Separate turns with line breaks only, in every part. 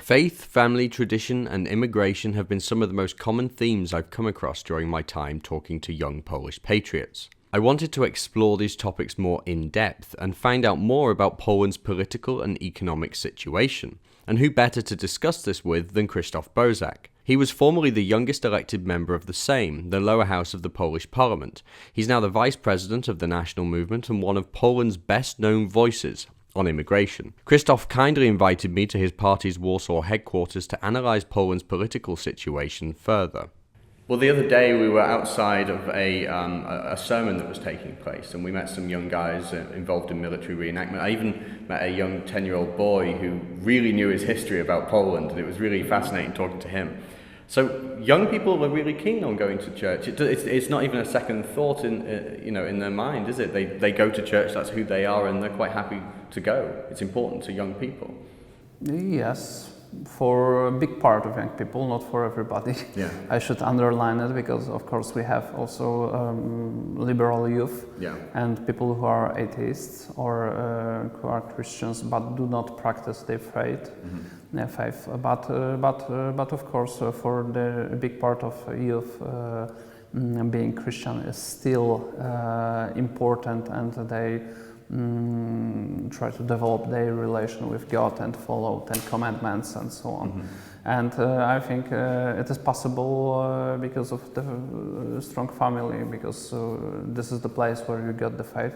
Faith, family, tradition, and immigration have been some of the most common themes I've come across during my time talking to young Polish patriots. I wanted to explore these topics more in depth and find out more about Poland's political and economic situation. And who better to discuss this with than Krzysztof Bosak? He was formerly the youngest elected member of the Sejm, the lower house of the Polish parliament. He's now the vice president of the National Movement and one of Poland's best-known voices on immigration. Krzysztof kindly invited me to his party's Warsaw headquarters to analyse Poland's political situation further. Well, the other day we were outside of a sermon that was taking place, and we met some young guys involved in military reenactment. I even met a young 10-year-old boy who really knew his history about Poland, and it was really fascinating talking to him. So young people are really keen on going to church. It's not even a second thought in their mind, is it? They go to church. That's who they are, and they're quite happy to go. It's important to young people.
Yes, for a big part of young people, not for everybody.
Yeah.
I should underline it because, of course, we have also liberal youth and people who are atheists or who are Christians but do not practice their faith. But of course, for the big part of youth, being Christian is still important, and they try to develop their relation with God and follow 10 commandments and so on. And I think it is possible because of the strong family, because this is the place where you get the faith.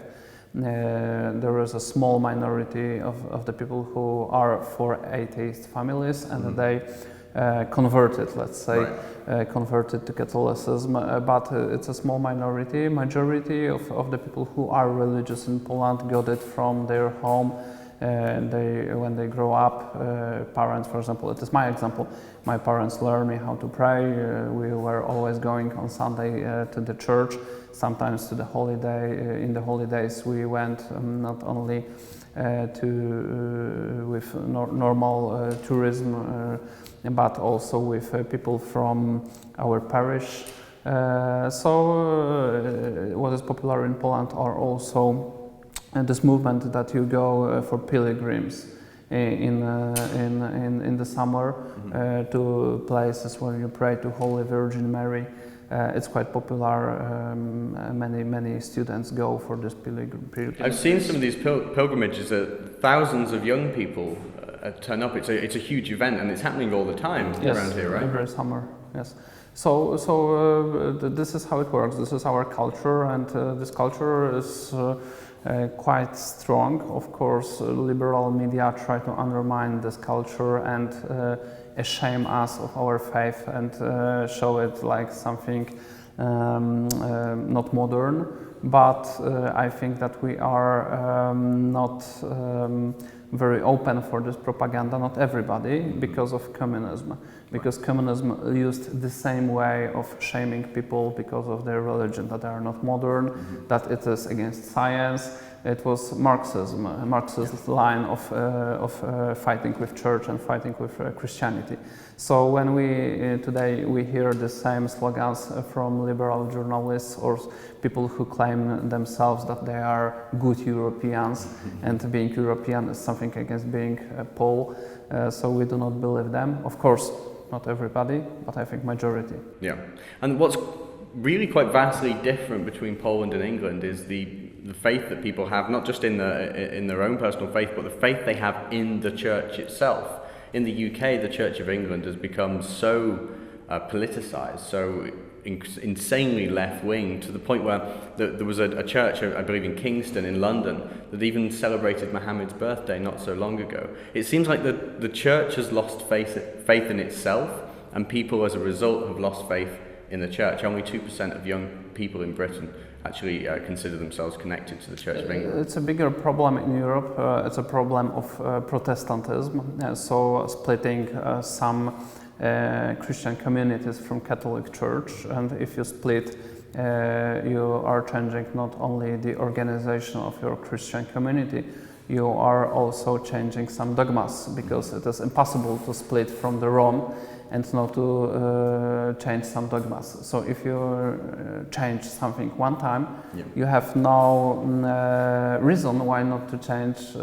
There is a small minority of the people who are for atheist families, and they converted, let's say, converted to Catholicism, but it's a small minority. Majority of the people who are religious in Poland got it from their home. When they grow up, parents, for example, it is my example, my parents learned me how to pray. We were always going on Sunday to the church, sometimes to the holiday. In the holidays we went not only with normal tourism, but also with people from our parish. What is popular in Poland are also this movement that you go for pilgrims in the summer to places where you pray to Holy Virgin Mary. It's quite popular. Many students go for this pilgrimage.
I've seen some of these pilgrimages. Thousands of young people turn up. It's a huge event, and it's happening all the time around here, right?
Every summer. Yes. So this is how it works. This is our culture, and this culture is quite strong. Of course, liberal media try to undermine this culture and shame us of our faith and show it like something not modern. But I think that we are not very open for this propaganda, not everybody, because of communism. Because communism used the same way of shaming people because of their religion, that they are not modern, that it is against science. It was Marxism, a Marxist line of fighting with church and fighting with Christianity. So when today we hear the same slogans from liberal journalists or people who claim themselves that they are good Europeans, and being European is something against being a Pole, so we do not believe them. Of course, not everybody, but I think majority.
Yeah, and what's really quite vastly different between Poland and England is the faith that people have, not just in their own personal faith, but the faith they have in the church itself. In the UK, the Church of England has become so politicised, so insanely left-wing, to the point where there was a church, I believe in Kingston in London, that even celebrated Muhammad's birthday not so long ago. It seems like the church has lost faith in itself, and people as a result have lost faith in the church. Only 2% of young people in Britain actually consider themselves connected to the Church of England.
It's a bigger problem in Europe. It's a problem of Protestantism, so splitting some Christian communities from Catholic Church. And if you split, you are changing not only the organization of your Christian community, you are also changing some dogmas, because it is impossible to split from the Rome and not to change some dogmas. So if you change something one time, you have no reason why not to change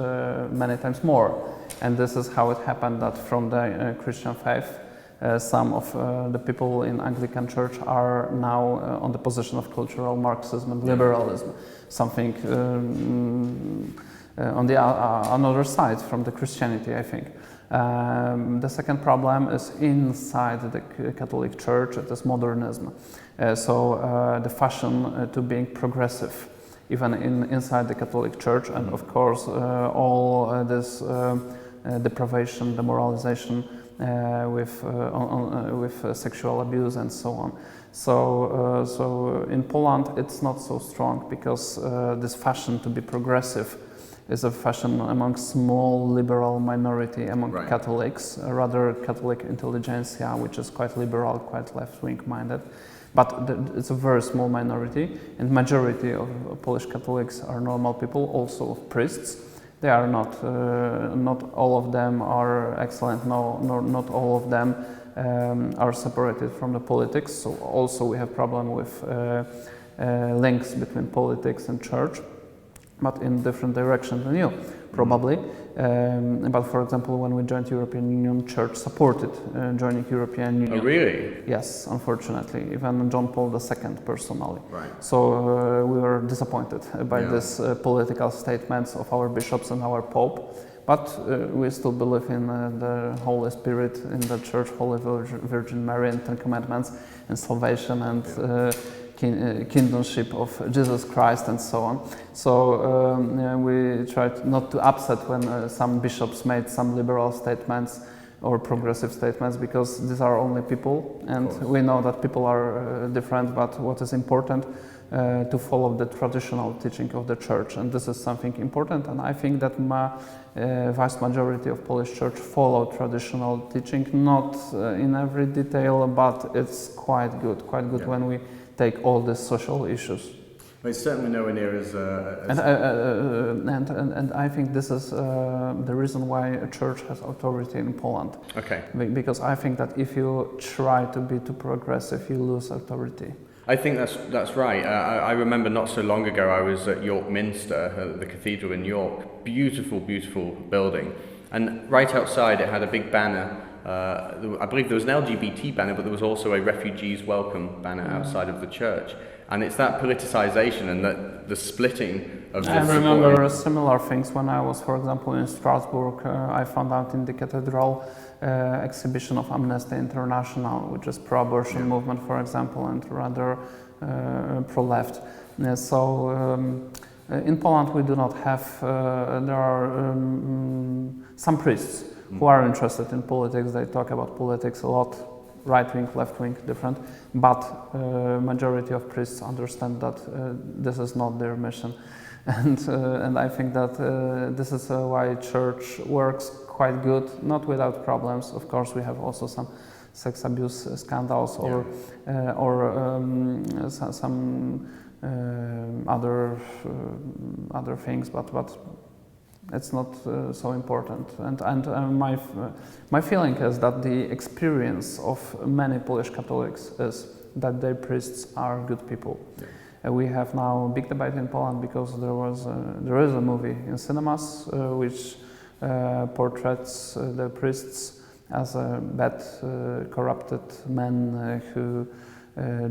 many times more. And this is how it happened that from the Christian faith, some of the people in Anglican Church are now on the position of cultural Marxism and liberalism, something on the another side from the Christianity, I think. The second problem is inside the Catholic Church, it is modernism. So the fashion to being progressive, even inside the Catholic Church, and of course all this depravation, demoralization with sexual abuse and so on. So in Poland it's not so strong because this fashion to be progressive is a fashion among small liberal minority among Catholics, rather Catholic intelligentsia, which is quite liberal, quite left-wing minded. But it's a very small minority, and majority of Polish Catholics are normal people, also priests. They are not all of them are excellent, not all of them are separated from the politics. So also we have problem with links between politics and church, but in different direction than you, probably. But for example, when we joined European Union, Church supported joining European Union.
Oh, really?
Yes, unfortunately, even John Paul II personally.
Right.
So we were disappointed by this political statements of our bishops and our Pope. But we still believe in the Holy Spirit, in the Church, Holy Virgin Mary, and Ten Commandments, and salvation, and kingdomship of Jesus Christ, and so on. So we tried not to upset when some bishops made some liberal statements or progressive statements, because these are only people, and we know that people are different, but what is important to follow the traditional teaching of the Church, and this is something important, and I think that vast majority of Polish Church follow traditional teaching, not in every detail, but it's quite good when we take all these social issues.
Well, it's certainly nowhere near as...
And I think this is the reason why a church has authority in Poland.
Okay.
Because I think that if you try to be too progressive, you lose authority.
I think that's right. I remember not so long ago I was at York Minster, the cathedral in York. Beautiful, beautiful building. And right outside it had a big banner. I believe there was an LGBT banner, but there was also a refugees welcome banner outside of the church. And it's that politicization and that the splitting of this.
I remember similar things when I was, for example, in Strasbourg. I found out in the cathedral exhibition of Amnesty International, which is pro-abortion movement, for example, and rather pro-left. In Poland we do not have, there are some priests who are interested in politics. They talk about politics a lot, right-wing, left-wing, different, but majority of priests understand that this is not their mission. And I think that this is why church works quite good, not without problems. Of course, we have also some sex abuse scandals or some other things, but it's not so important. And my feeling is that the experience of many Polish Catholics is that their priests are good people. We have now a big debate in Poland because there is a movie in cinemas which portrays the priests as bad, corrupted men who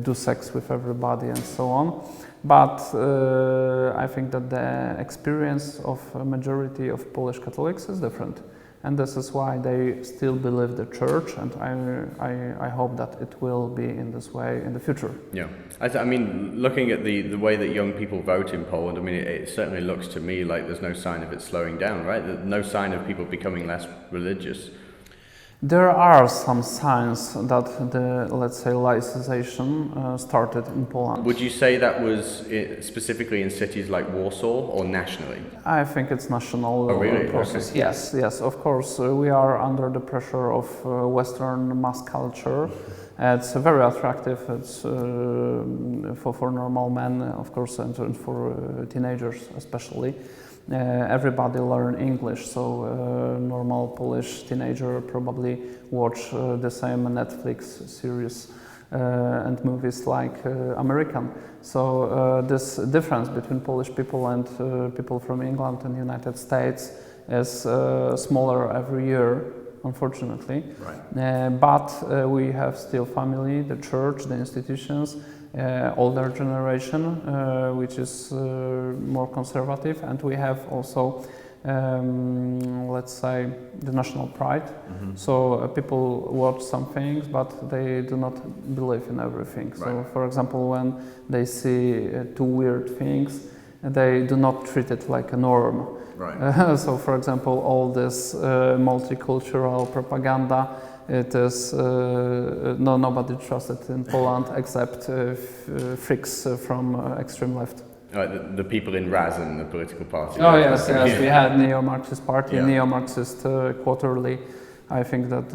do sex with everybody and so on. But I think that the experience of a majority of Polish Catholics is different. And this is why they still believe the church, and I hope that it will be in this way in the future.
Yeah, I mean, looking at the way that young people vote in Poland, I mean, it certainly looks to me like there's no sign of it slowing down, right? There's no sign of people becoming less religious.
There are some signs that the, let's say, laicization started in Poland.
Would you say that was specifically in cities like Warsaw or nationally?
I think it's national process.
Okay.
Yes, of course. We are under the pressure of Western mass culture. It's very attractive. It's for normal men, of course, and for teenagers especially. Everybody learn English, so normal Polish teenager probably watch the same Netflix series and movies like American. So this difference between Polish people and people from England and United States is smaller every year, unfortunately.
Right.
But we have still family, the church, the institutions, older generation, which is more conservative, and we have also, let's say, the national pride. So people watch some things, but they do not believe in everything. Right. So, for example, when they see two weird things, they do not treat it like a norm. Right. So, for example, all this multicultural propaganda, it is nobody trusted in Poland except freaks from extreme left.
The people in Razin, the political party.
Oh yes, yes. We had neo-Marxist party, neo-Marxist quarterly. I think that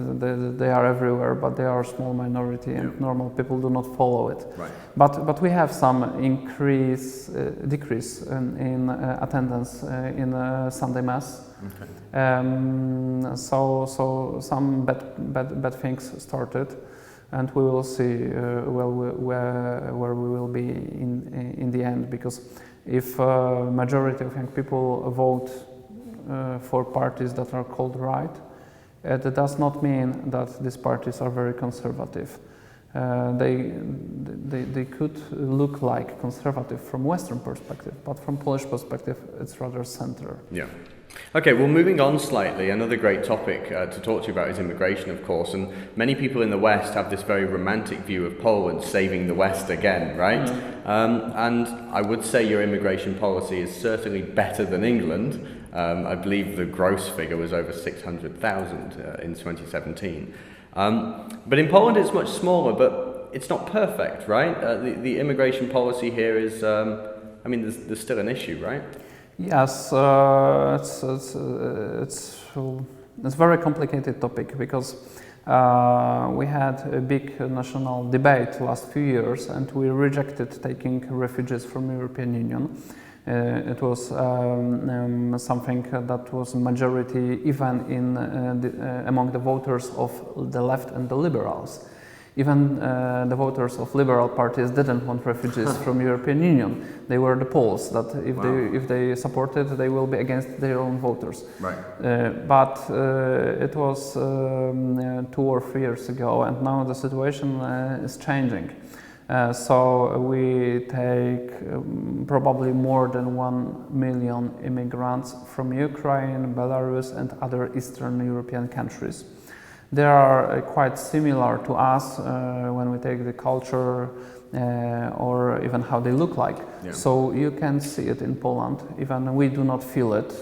they are everywhere, but they are a small minority, and normal people do not follow it. Right. But we have some decrease in attendance in Sunday mass. Okay. So some bad things started, and we will see where we will be in the end. Because if majority of young people vote for parties that are called right, it does not mean that these parties are very conservative. They could look like conservative from Western perspective, but from Polish perspective, it's rather center.
Yeah. Okay, well, moving on slightly, another great topic to talk to you about is immigration, of course, and many people in the West have this very romantic view of Poland saving the West again, right? And I would say your immigration policy is certainly better than England. I believe the gross figure was over 600,000 in 2017. But in Poland it's much smaller, but it's not perfect, right? The immigration policy here is, I mean, there's still an issue, right?
Yes, it's a very complicated topic, because we had a big national debate last few years, and we rejected taking refugees from European Union. It was something that was majority even in among the voters of the left and the liberals. Even the voters of liberal parties didn't want refugees from European Union. They were the Poles that if they supported, they will be against their own voters. Right. But it was 2 or 3 years ago, and now the situation is changing. So we take probably more than 1 million immigrants from Ukraine, Belarus, and other Eastern European countries. They are quite similar to us when we take the culture or even how they look like. Yeah. So you can see it in Poland. Even we do not feel it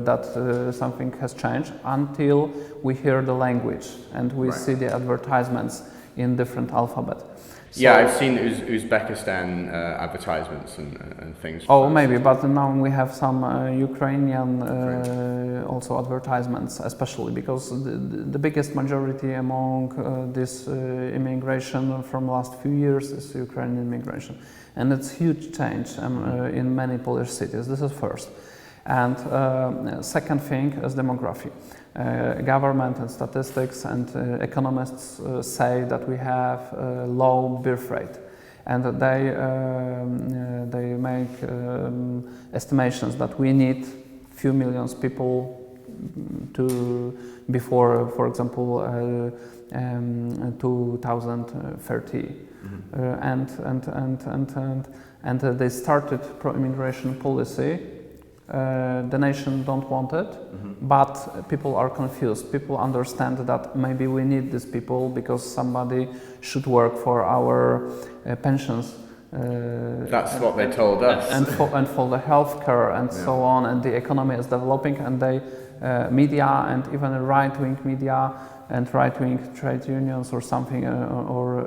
that something has changed until we hear the language and we see the advertisements in different alphabet. So
yeah, I've seen Uzbekistan advertisements and things.
Oh, maybe, but now we have some Ukrainian also advertisements, especially because the biggest majority among this immigration from last few years is Ukrainian immigration. And it's huge change in many Polish cities. This is first. And second thing is demography. Government and statistics and economists say that we have a low birth rate, and they make estimations that we need few millions people to before, for example, 2030, and they started pro-immigration policy. The nation don't want it, but people are confused. People understand that maybe we need these people because somebody should work for our pensions.
That's what they told us.
And for the healthcare and so on, and the economy is developing, and they media and even right-wing media and right-wing trade unions or something or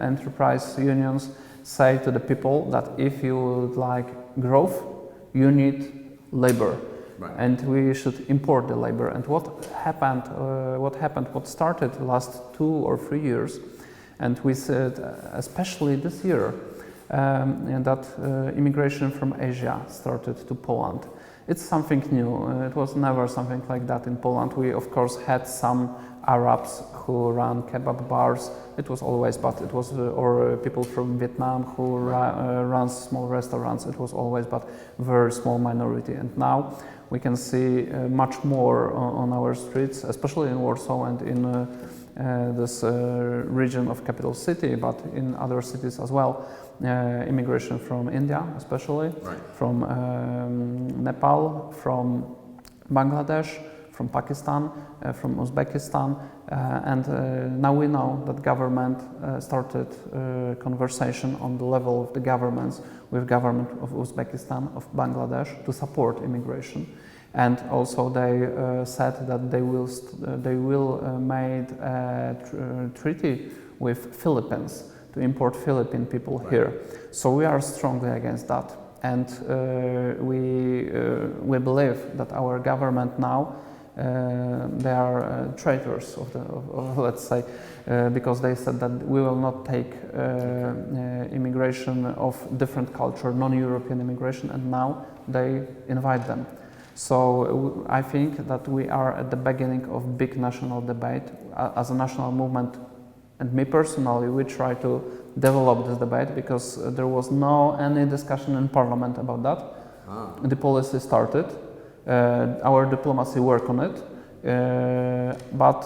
enterprise unions say to the people that if you would like growth, you need labor, and we should import the labor. And what started last 2 or 3 years, and we said especially this year, and that immigration from Asia started to Poland. It's something new. It was never something like that in Poland. We of course had some Arabs who run kebab bars. It was always, but it was, or people from Vietnam who run small restaurants. It was always, but very small minority. And now we can see much more on our streets, especially in Warsaw and in this region of capital city, but in other cities as well. Immigration from India, especially, from Nepal, from Bangladesh, from Pakistan, from Uzbekistan, and now we know that government started conversation on the level of the governments with government of Uzbekistan, of Bangladesh, to support immigration. And also they said that they will make a treaty with Philippines to import Philippine people here. So we are strongly against that, and we believe that our government now they are traitors of let's say, because they said that we will not take immigration of different culture, non-European immigration, and now they invite them. So I think that we are at the beginning of big national debate as a national movement, and me personally, we try to develop this debate because there was any discussion in parliament about that. The policy started, our diplomacy worked on it, but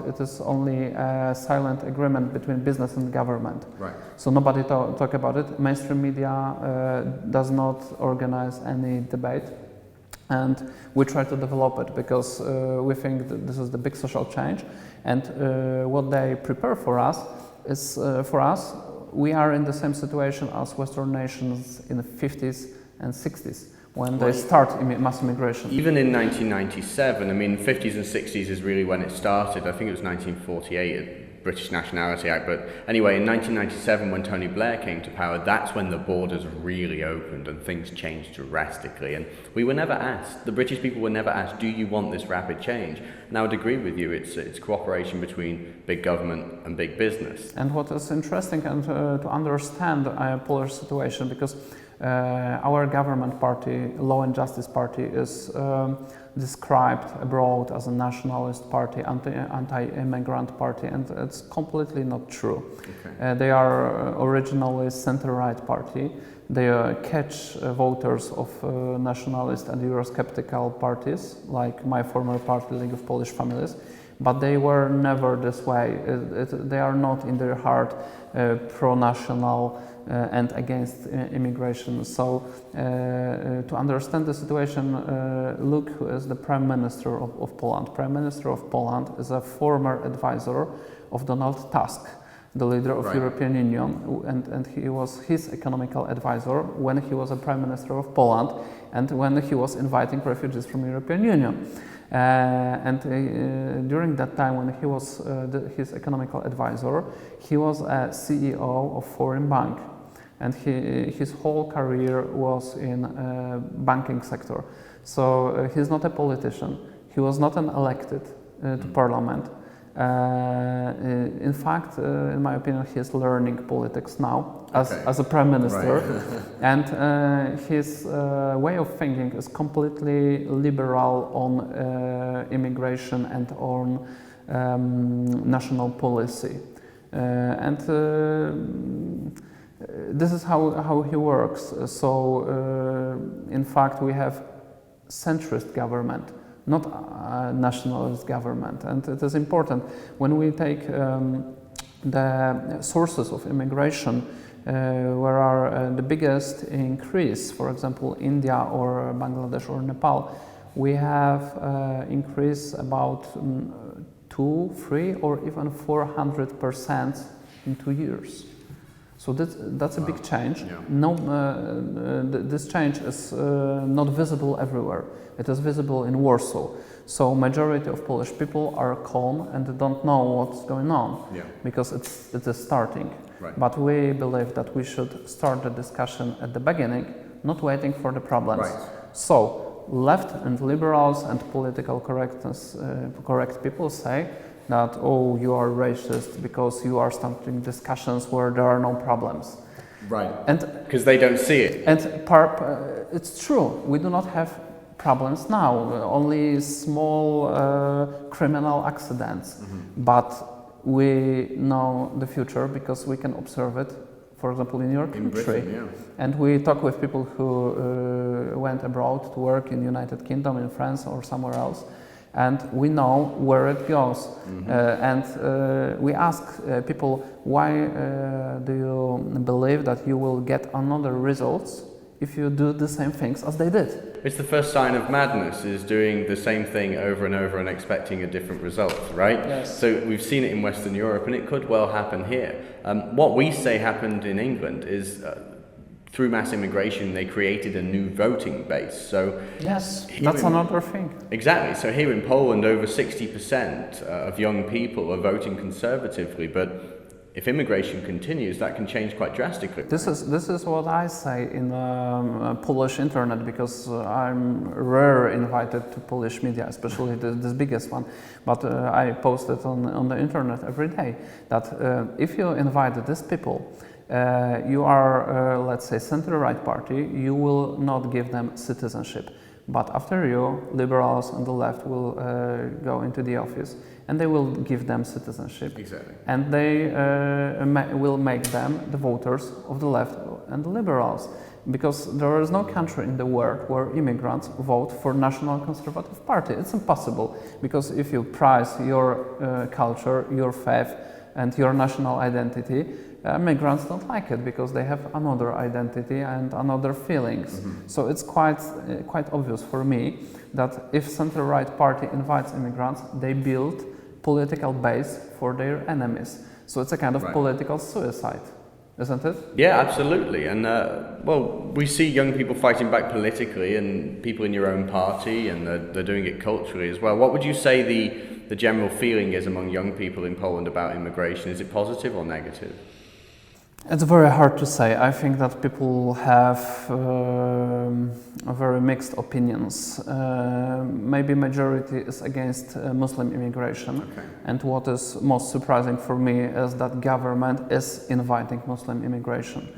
it is only a silent agreement between business and government. So nobody talk about it. Mainstream media does not organize any debate. And we try to develop it because we think that this is the big social change, and what they prepare for us is for us, we are in the same situation as Western nations in the 50s and 60s when they start mass immigration.
Even in 1997, I mean, 50s and 60s is really when it started. I think it was 1948. British Nationality Act, but anyway, in 1997 when Tony Blair came to power, that's when the borders really opened and things changed drastically, and we were never asked, the British people were never asked, do you want this rapid change? And I would agree with you, it's cooperation between big government and big business.
And what is interesting and to understand the Polish situation, because our government party, Law and Justice Party, is described abroad as a nationalist party, anti-immigrant party, and it's completely not true. They are originally center-right party. They catch voters of nationalist and Eurosceptical parties, like my former party, League of Polish Families, but they were never this way. They are not in their heart pro-national and against immigration. So to understand the situation, look who is the Prime Minister of Poland. Prime Minister of Poland is a former advisor of Donald Tusk, the leader of European Union, and he was his economical advisor when he was a Prime Minister of Poland and when he was inviting refugees from European Union. During that time when he was his economical advisor, he was a CEO of foreign bank, and his whole career was in banking sector. So he's not a politician. He was not an elected to parliament. In fact, in my opinion, he's learning politics now as a prime minister, and his way of thinking is completely liberal on immigration and on national policy, and this is how he works. So, in fact, we have centrist government, not a nationalist government, and it is important when we take the sources of immigration, where are the biggest increase, for example, India or Bangladesh or Nepal. We have increase about 2, 3, or even 400% in 2 years. So that's a big change. No, this change is not visible everywhere. It is visible in Warsaw. So majority of Polish people are calm and don't know what's going on because it is starting. But we believe that we should start the discussion at the beginning, not waiting for the problems. So left and liberals and political correct people say that, oh, you are racist because you are starting discussions where there are no problems. And
because they don't see it.
And it's true, we do not have problems now, only small criminal accidents, but we know the future because we can observe it, for example, in your country.
Britain, yeah.
And we talk with people who went abroad to work in United Kingdom, in France or somewhere else, and we know where it goes. And we ask people, why do you believe that you will get another results if you do the same things as they did?
It's the first sign of madness, is doing the same thing over and over and expecting a different result, right?
Yes.
So we've seen it in Western Europe, and it could well happen here. What we say happened in England is through mass immigration, they created a new voting base. So
yes, that's another thing.
Exactly. So here in Poland, over 60% of young people are voting conservatively, but if immigration continues, that can change quite drastically.
This is what I say in Polish internet, because I'm rare invited to Polish media, especially this biggest one. But I post it on the internet every day, that if you invite these people, you are, let's say, center-right party, you will not give them citizenship. But after you, liberals on the left will go into the office and they will give them citizenship.
Exactly.
And they will make them the voters of the left and the liberals. Because there is no country in the world where immigrants vote for National Conservative Party. It's impossible. Because if you prize your culture, your faith, and your national identity, migrants don't like it because they have another identity and another feelings. So it's quite obvious for me that if center-right party invites immigrants, they build political base for their enemies. So it's a kind of political suicide, isn't it?
Yeah, absolutely. And well, we see young people fighting back politically, and people in your own party, and they're doing it culturally as well. What would you say the general feeling is among young people in Poland about immigration? Is it positive or negative?
It's very hard to say. I think that people have very mixed opinions. Maybe majority is against Muslim immigration. Okay. And what is most surprising for me is that government is inviting Muslim immigration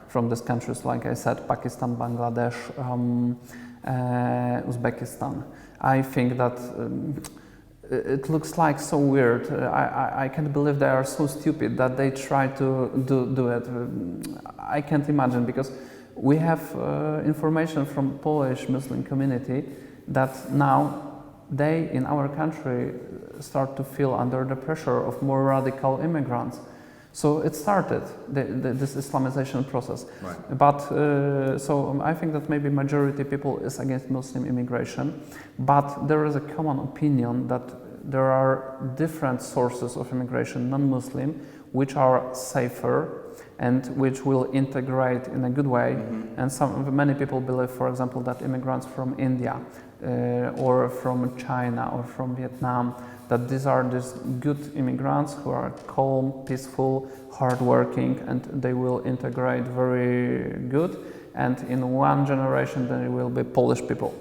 from these countries, like I said, Pakistan, Bangladesh, Uzbekistan. I think that it looks like so weird. I can't believe they are so stupid that they try to do it. I can't imagine, because we have information from Polish Muslim community that now they in our country start to feel under the pressure of more radical immigrants. So it started, this Islamization process. But so I think that maybe majority people is against Muslim immigration, but there is a common opinion that there are different sources of immigration, non-Muslim, which are safer and which will integrate in a good way. And many people believe, for example, that immigrants from India or from China or from Vietnam, that these are these good immigrants who are calm, peaceful, hardworking, and they will integrate very good. And in one generation, they will be Polish people.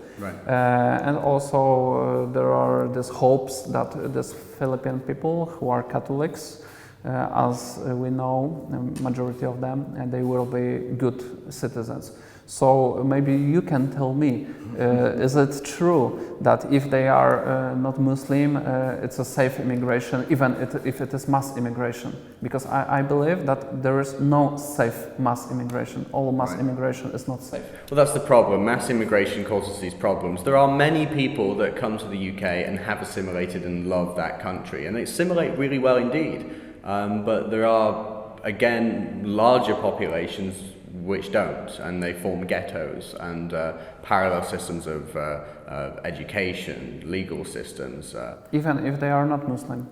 And also there are these hopes that these Philippine people who are Catholics, as we know, majority of them, and they will be good citizens. So maybe you can tell me, is it true that if they are not Muslim, it's a safe immigration, even if it is mass immigration? Because I believe that there is no safe mass immigration. All mass immigration is not safe.
Well, that's the problem. Mass immigration causes these problems. There are many people that come to the UK and have assimilated and love that country, and they assimilate really well indeed. But there are, again, larger populations which don't, and they form ghettos and parallel systems of education, legal systems.
Even if they are not Muslim?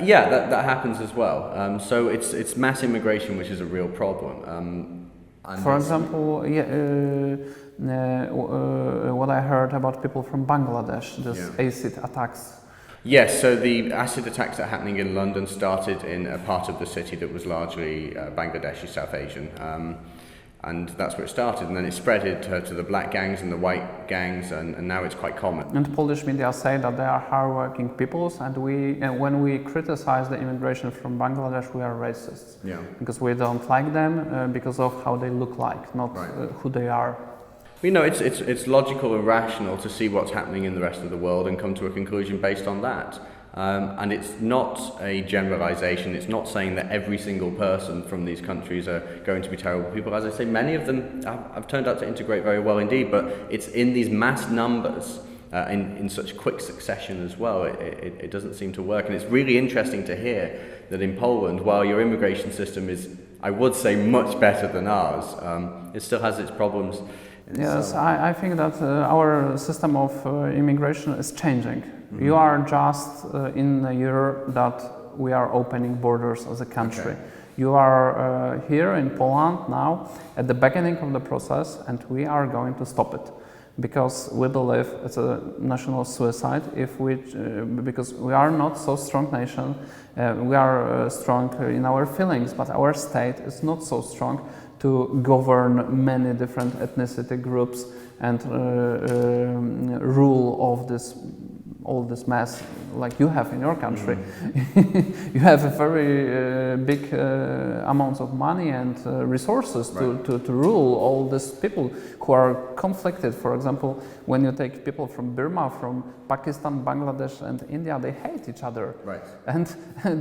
Yeah, that happens as well. So it's mass immigration which is a real problem.
For example, what I heard about people from Bangladesh, these acid attacks.
Yes, so the acid attacks that are happening in London started in a part of the city that was largely Bangladeshi, South Asian. And that's where it started, and then it spread to the black gangs and the white gangs, and now it's quite common.
And Polish media say that they are hardworking peoples, and when we criticize the immigration from Bangladesh, we are racists. Because we don't like them because of how they look like, not who they are.
You know, it's logical and rational to see what's happening in the rest of the world and come to a conclusion based on that. And it's not a generalization. It's not saying that every single person from these countries are going to be terrible people. As I say, many of them have turned out to integrate very well indeed, but it's in these mass numbers, in such quick succession as well, it doesn't seem to work. And it's really interesting to hear that in Poland, while your immigration system is, I would say, much better than ours, it still has its problems.
Yes, I think that our system of immigration is changing. Mm-hmm. You are just in a year that we are opening borders as a country. Okay. You are here in Poland now at the beginning of the process, and we are going to stop it because we believe it's a national suicide if we because we are not so strong nation. We are strong in our feelings, but our state is not so strong to govern many different ethnicity groups and rule of all this mess like you have in your country. Mm-hmm. You have a very big amounts of money and resources to rule all these people who are conflicted. For example, when you take people from Burma, from Pakistan, Bangladesh and India, they hate each other.
Right.
And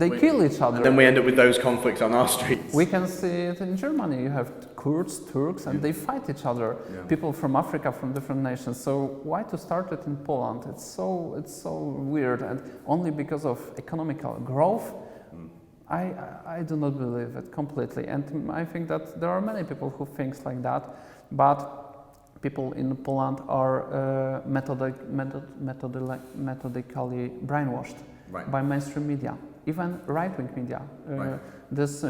they kill each other.
And then we end up with those conflicts on our streets.
We can see it in Germany. You have Kurds, Turks, and they fight each other. Yeah. People from Africa, from different nations. So why to start it in Poland? It's so weird, and only because of economical growth. I do not believe it completely, and I think that there are many people who think like that, but people in Poland are methodically brainwashed by mainstream media, even right-wing media. This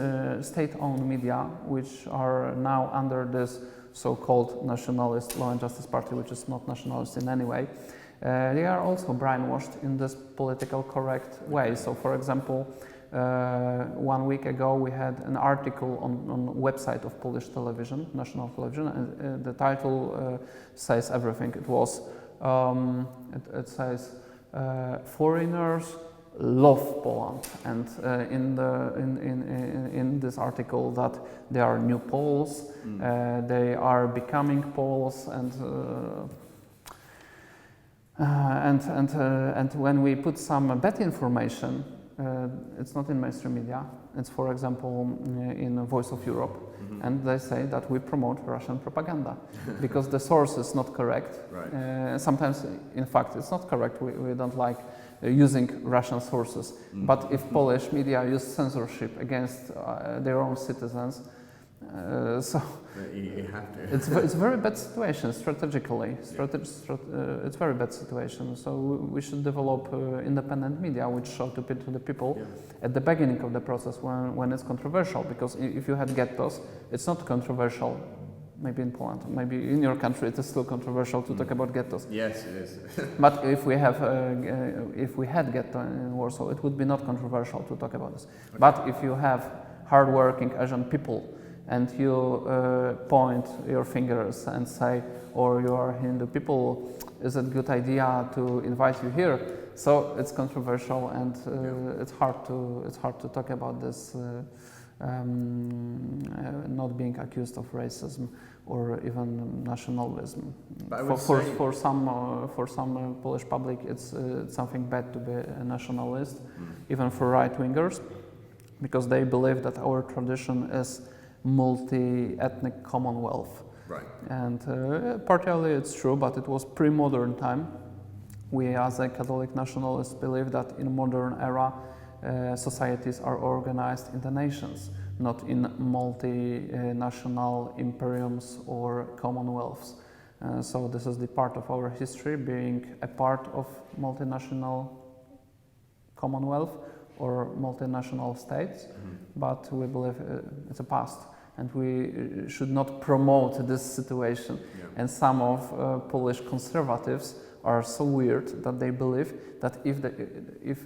state-owned media, which are now under this so-called nationalist Law and Justice Party, which is not nationalist in any way, they are also brainwashed in this political correct way. So, for example, 1 week ago we had an article on website of Polish television, national television, and the title says everything. It was, it says, foreigners love Poland, and in this article that they are new Poles, they are becoming Poles, and when we put some bad information, it's not in mainstream media. It's, for example, in Voice of Europe, and they say that we promote Russian propaganda because the source is not correct. Right. Sometimes, in fact, it's not correct. We don't like using Russian sources. But if Polish media use censorship against their own citizens, so
you have to.
It's very bad situation strategically. It's very bad situation. So we should develop independent media which show to the people at the beginning of the process when it's controversial. Because if you had ghettos, it's not controversial. Maybe in Poland, maybe in your country, it is still controversial to talk about ghettos.
Yes, it is.
But if we had ghetto in Warsaw, it would be not controversial to talk about this. Okay. But if you have hardworking Asian people, and you point your fingers and say, or you are Hindu people, is it a good idea to invite you here? So it's controversial, and it's hard to talk about this, not being accused of racism or even nationalism. For some Polish public, it's something bad to be a nationalist, even for right-wingers, because they believe that our tradition is multi-ethnic commonwealth.
Right.
And partly it's true, but it was pre-modern time. We as a Catholic nationalists believe that in modern era societies are organized in the nations, not in multinational imperiums or commonwealths. So this is the part of our history, being a part of multinational commonwealth or multinational states, but we believe it's a past, and we should not promote this situation. Yeah. And some of Polish conservatives are so weird that they believe that if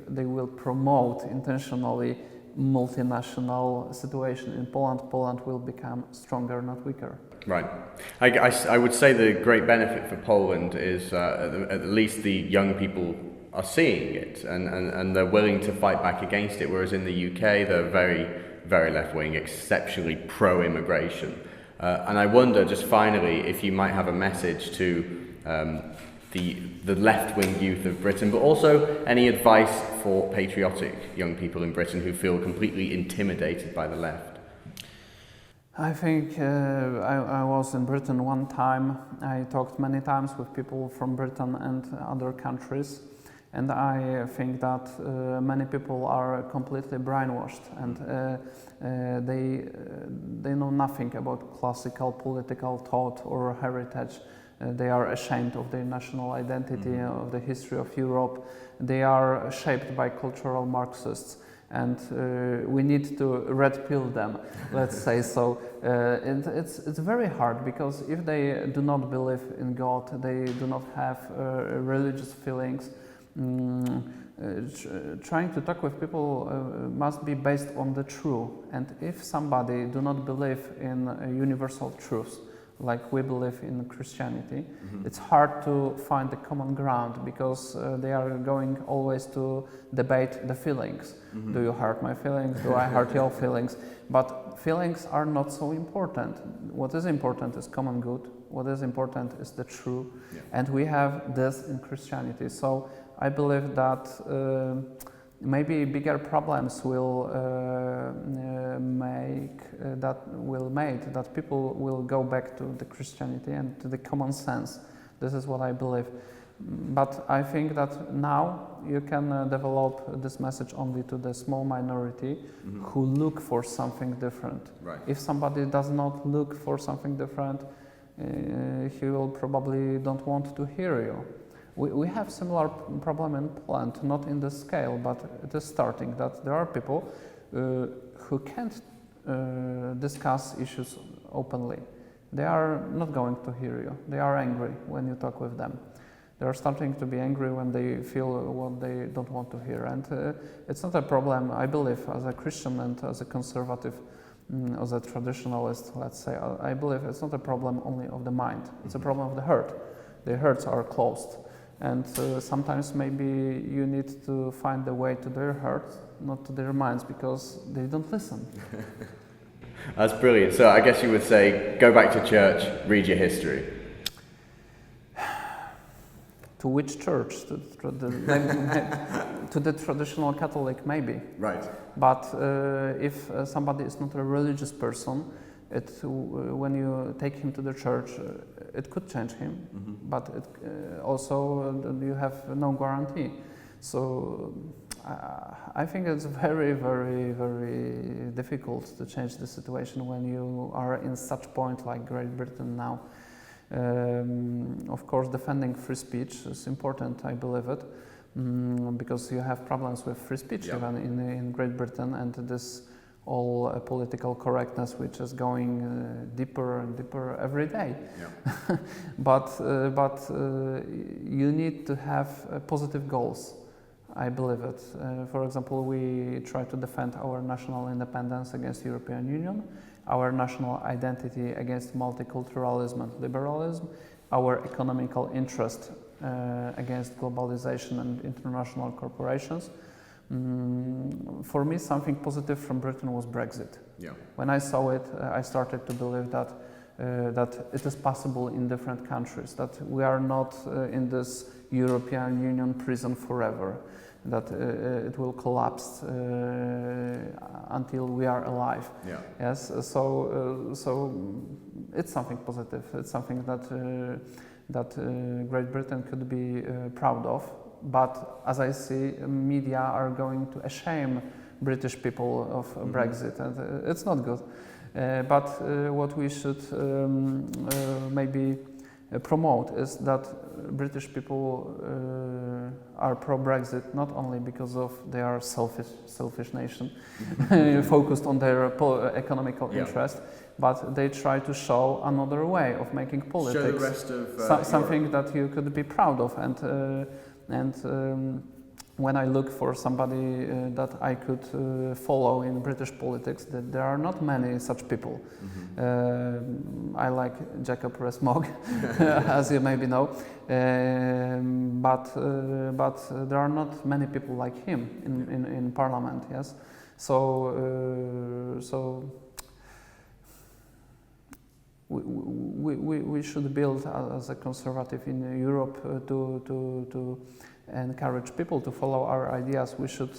they will promote intentionally multinational situation in Poland, Poland will become stronger, not weaker.
Right. I would say the great benefit for Poland is at least the young people are seeing it and they're willing to fight back against it, whereas in the UK they're very, very left-wing, exceptionally pro-immigration. And I wonder, just finally, if you might have a message to the left-wing youth of Britain, but also any advice for patriotic young people in Britain who feel completely intimidated by the left.
I think I was in Britain one time. I talked many times with people from Britain and other countries, and I think that many people are completely brainwashed, and they know nothing about classical political thought or heritage. They are ashamed of their national identity, of the history of Europe. They are shaped by cultural Marxists. And we need to red pill them, let's say so. It's very hard, because if they do not believe in God, they do not have religious feelings. Trying to talk with people must be based on the truth. And if somebody do not believe in universal truths, like we believe in Christianity, it's hard to find the common ground, because they are going always to debate the feelings. Do you hurt my feelings? Do I hurt your feelings? But feelings are not so important. What is important is common good. What is important is the truth. Yeah. And we have this in Christianity. So I believe that maybe bigger problems will make that people will go back to the Christianity and to the common sense. This is what I believe. But I think that now you can develop this message only to the small minority who look for something different. Right. If somebody does not look for something different, he will probably don't want to hear you. We have similar problem in Poland, not in this scale, but it is starting that there are people who can't discuss issues openly. They are not going to hear you. They are angry when you talk with them. They are starting to be angry when they feel what they don't want to hear. And it's not a problem, I believe, as a Christian and as a conservative, as a traditionalist, let's say, I believe it's not a problem only of the mind. It's a problem of the heart. The hearts are closed. And sometimes maybe you need to find a way to their hearts, not to their minds, because they don't listen.
That's brilliant. So I guess you would say, go back to church, read your history.
To which church? To the traditional Catholic, maybe. Right. But if somebody is not a religious person, when you take him to the church, it could change him, but also you have no guarantee. So I think it's very, very, very difficult to change the situation when you are in such point like Great Britain now. Of course, defending free speech is important, I believe it, because you have problems with free speech even in Great Britain, and this all political correctness, which is going deeper and deeper every day. Yeah. but you need to have positive goals. I believe it. For example, we try to defend our national independence against European Union, our national identity against multiculturalism and liberalism, our economical interest against globalization and international corporations. For me, something positive from Britain was Brexit. Yeah. When I saw it, I started to believe that it is possible in different countries, that we are not in this European Union prison forever, that it will collapse until we are alive. Yeah. Yes. So it's something positive. It's something that Great Britain could be proud of. But as I see, media are going to shame British people of Brexit, and it's not good. But what we should maybe promote is that British people are pro-Brexit not only because of they are selfish nation, focused on their economical interest, but they try to show another way of making politics.
Show the rest of
something that you could be proud of, and when I look for somebody that I could follow in British politics, that there are not many such people. I like Jacob Rees-Mogg, as you maybe know, but there are not many people like him in Parliament. Yes, so we should build as a conservative in Europe to encourage people to follow our ideas. We should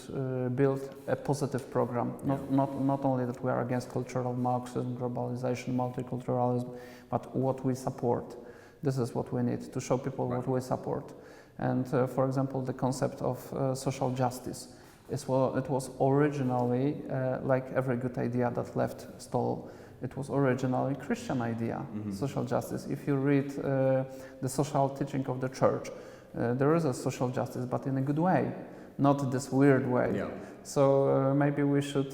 build a positive program, not only that we are against cultural Marxism, globalization, multiculturalism, but what we support. This is what we need to show people what we support. And for example, the concept of social justice. It was originally, like every good idea that left stole, it was originally a Christian idea, social justice. If you read the social teaching of the church, there is a social justice, but in a good way, not this weird way. Yeah. So maybe we should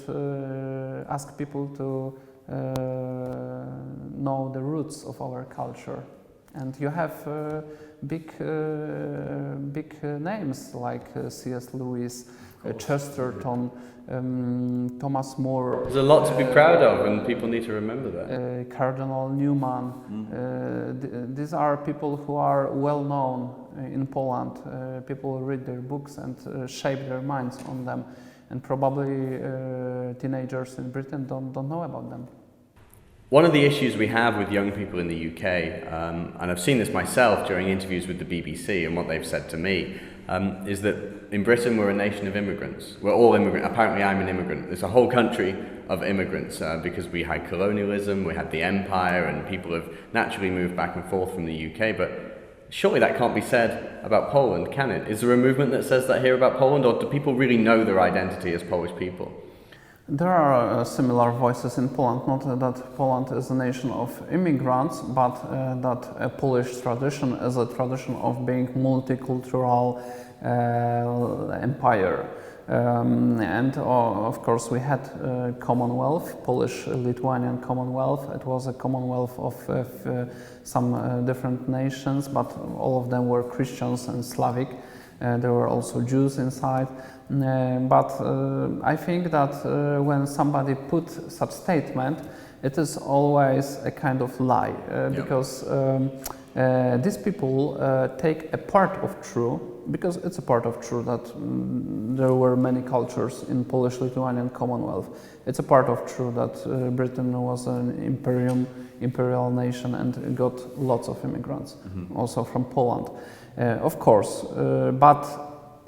ask people to know the roots of our culture. And you have big names like C.S. Lewis, Chesterton, Thomas More.
There's a lot to be proud of, and people need to remember that.
Cardinal Newman. These are people who are well known in Poland. People read their books and shape their minds on them, and probably teenagers in Britain don't know about them.
One of the issues we have with young people in the UK, and I've seen this myself during interviews with the BBC and what they've said to me, is that in Britain we're a nation of immigrants. We're all immigrants. Apparently I'm an immigrant. There's a whole country of immigrants because we had colonialism, we had the empire, and people have naturally moved back and forth from the UK. But surely that can't be said about Poland, can it? Is there a movement that says that here about Poland, or do people really know their identity as Polish people?
There are similar voices in Poland, not that Poland is a nation of immigrants, but that a Polish tradition is a tradition of being multicultural empire. And of course we had Commonwealth, Polish-Lithuanian Commonwealth. It was a Commonwealth of some different nations, but all of them were Christians and Slavic. There were also Jews inside. But I think that when somebody put such statement, it is always a kind of lie, because these people take a part of true, because it's a part of true that there were many cultures in Polish-Lithuanian Commonwealth. It's a part of true that Britain was an imperial nation and got lots of immigrants, also from Poland. Of course, but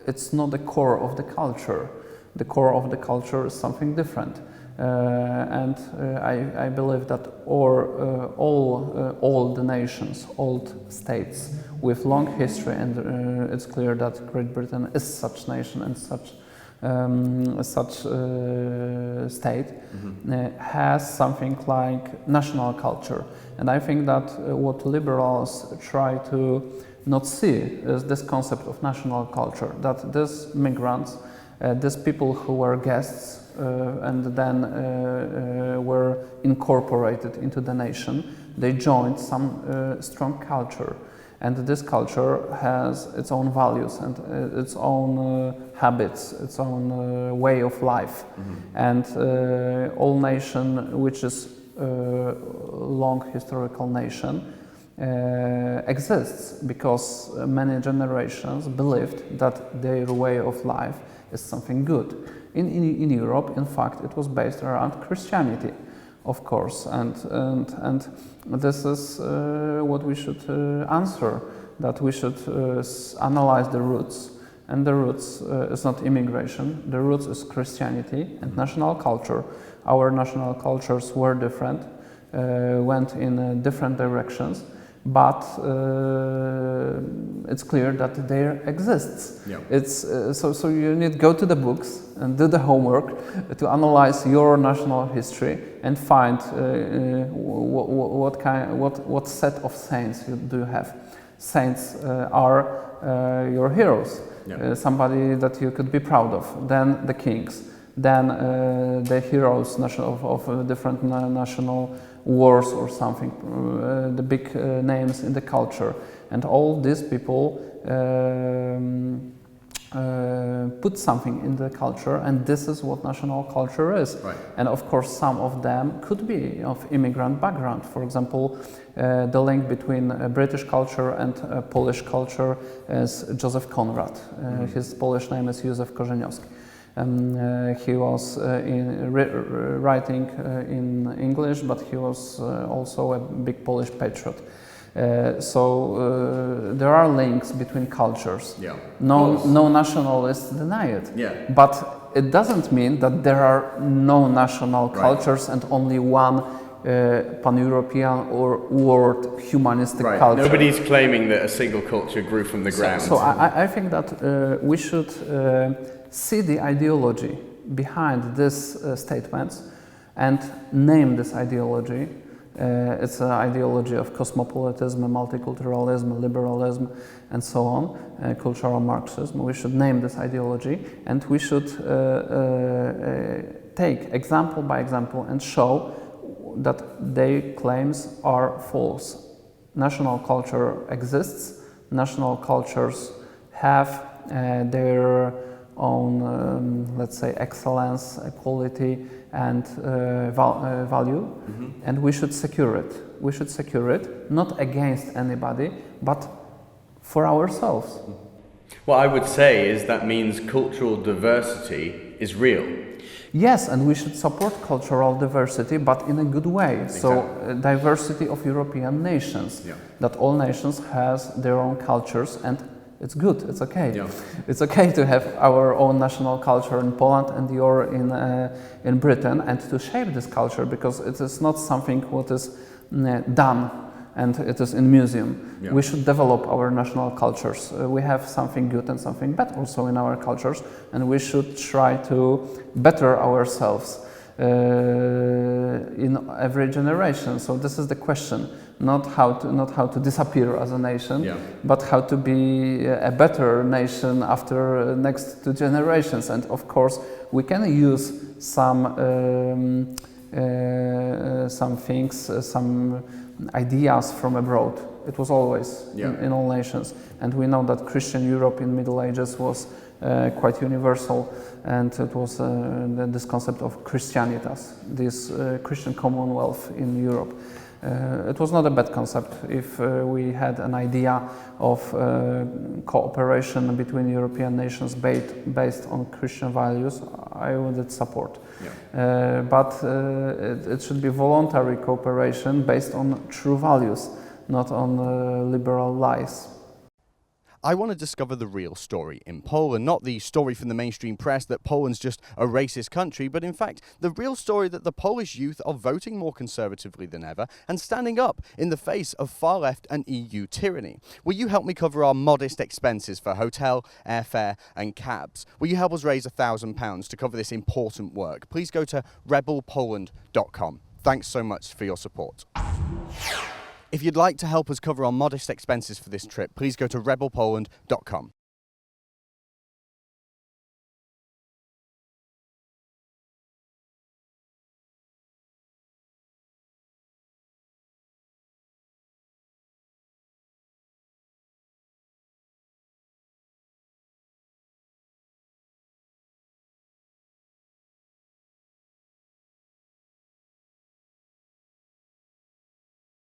it's not the core of the culture. The core of the culture is something different. And I believe that all old nations, old states with long history, and it's clear that Great Britain is such nation and such state, has something like national culture. And I think that what liberals try to not see is this concept of national culture, that these migrants, these people who were guests and then were incorporated into the nation, they joined some strong culture. And this culture has its own values and its own habits, its own way of life. And all nation, which is a long historical nation, exists because many generations believed that their way of life is something good. In Europe, in fact, it was based around Christianity, of course, and this is what we should answer, that we should analyze the roots, and the roots is not immigration, the roots is Christianity and national culture. Our national cultures were different, went in different directions, but it's clear that there exists. Yeah. It's so you need to go to the books and do the homework to analyze your national history and find what set of saints do you have. Saints are your heroes, somebody that you could be proud of. Then the kings, then the heroes of different national wars or something, the big names in the culture, and all these people put something in the culture, and this is what national culture is. Right. And of course some of them could be of immigrant background. For example, the link between British culture and Polish culture is Joseph Conrad. His Polish name is Józef Korzeniowski. He was writing in English, but he was also a big Polish patriot. So there are links between cultures.
Yeah.
No nationalists deny it.
Yeah.
But it doesn't mean that there are no national cultures and only one pan-European or world humanistic culture.
Nobody's claiming that a single culture grew from the ground.
So I think that we should see the ideology behind these statements and name this ideology. It's an ideology of cosmopolitanism, multiculturalism, liberalism, and so on, cultural Marxism. We should name this ideology, and we should take example by example and show that their claims are false. National culture exists. National cultures have their own, let's say, excellence, quality, and value, and we should secure it. We should secure it, not against anybody, but for ourselves.
What I would say is that means cultural diversity is real.
Yes, and we should support cultural diversity, but in a good way.
Exactly.
So, diversity of European nations, that all nations has their own cultures, and it's good, it's okay. Yeah. It's okay to have our own national culture in Poland and you're in Britain, and to shape this culture, because it is not something what is done and it is in museum. Yeah. We should develop our national cultures. We have something good and something bad also in our cultures, and we should try to better ourselves in every generation. So this is the question. Not how to disappear as a nation, but how to be a better nation after next 2 generations. And of course, we can use some things, some ideas from abroad. It was always in all nations, and we know that Christian Europe in Middle Ages was quite universal, and it was this concept of Christianitas, this Christian Commonwealth in Europe. It was not a bad concept. If we had an idea of cooperation between European nations based on Christian values, I would support. But it should be voluntary cooperation based on true values, not on liberal lies.
I want to discover the real story in Poland, not the story from the mainstream press that Poland's just a racist country, but in fact the real story that the Polish youth are voting more conservatively than ever and standing up in the face of far left and EU tyranny. Will you help me cover our modest expenses for hotel, airfare and cabs? Will you help us raise £1,000 to cover this important work? Please go to rebelpoland.com. Thanks so much for your support. If you'd like to help us cover our modest expenses for this trip, please go to rebelpoland.com.